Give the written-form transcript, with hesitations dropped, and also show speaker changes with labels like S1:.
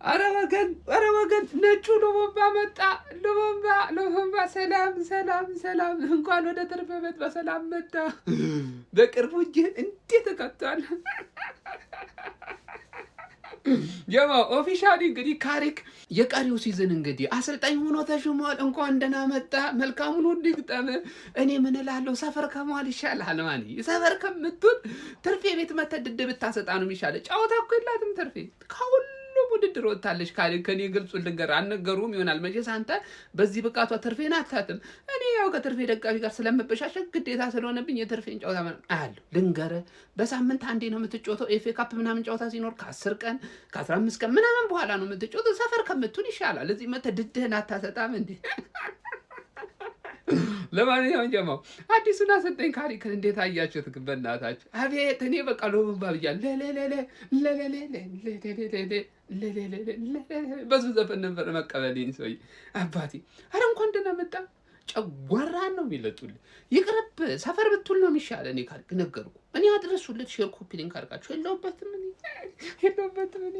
S1: ኧረ ወገን ነጩ ሉሙምባ መጣ። ሉሙምባ ሰላም እንኳን ወደ ትርፍ ቤት በሰላም መጣ። በቅርቡ እጅህን እንዴት ተቀጥቷል። ጀማው ኦፊሻሊ እንግዲህ ካሪክ የቀሪው ሲዝን እንግዲህ አሰልጣኝ ሆኖ ተሹሟል። እንኳን ደህና መጣ። መልካሙን ሁሉ ይግጠም። እኔ ምን እላለሁ ሰፈር ከመዋል ይሻላል። ማን ሰፈር ከምትውል ትርፌ ቤት መተህ ድድ ብታሰጣ ነው የሚሻለው። ጨዋታ እኮ የላትም ትርፌ ከሁሉም ውድድር ወጥታለች። ካሪክ ከኔ ግልጹን ልንገርህ አልነገሩም ይሆናል መቼስ አንተ በዚህ ብቃቷ ትርፌን አታትም። እኔ ያው ከትርፌ ደጋፊ ጋር ስለምበሻሸቅ ግዴታ ስለሆነብኝ የትርፌን ጨዋታ አያለሁ። ልንገርህ በሳምንት አንዴ ነው የምትጫወተው። ኤፍ ኤ ካፕ ምናምን ጨዋታ ሲኖር ከ10 ቀን ከ15 ቀን ምናምን በኋላ ነው የምትጫወተው። ሰፈር ከምትውል ይሻላል። እዚህ መተህ ድድህን አታሰጣም እንዴ? ለማንኛውም ጀማው አዲሱን አሰልጣኝ ካሪክን እንዴት አያችሁት? በእናታችሁ አቤት እኔ በቃ ሎምባ ብያለሁ። በሱ ዘፈን ነበር መቀበሌን ሰውዬ አባቴ። ኧረ እንኳን ደህና መጣ። ጨጓራን ነው የሚለጡልህ። ይቅርብ ሰፈር ብትውል ነው የሚሻለ። እኔ ካሪክ ነገርኩ። እኔ አድረሱለት ሼር ኮፒ ሊንክ አድርጋችሁ የለውበትም እኔ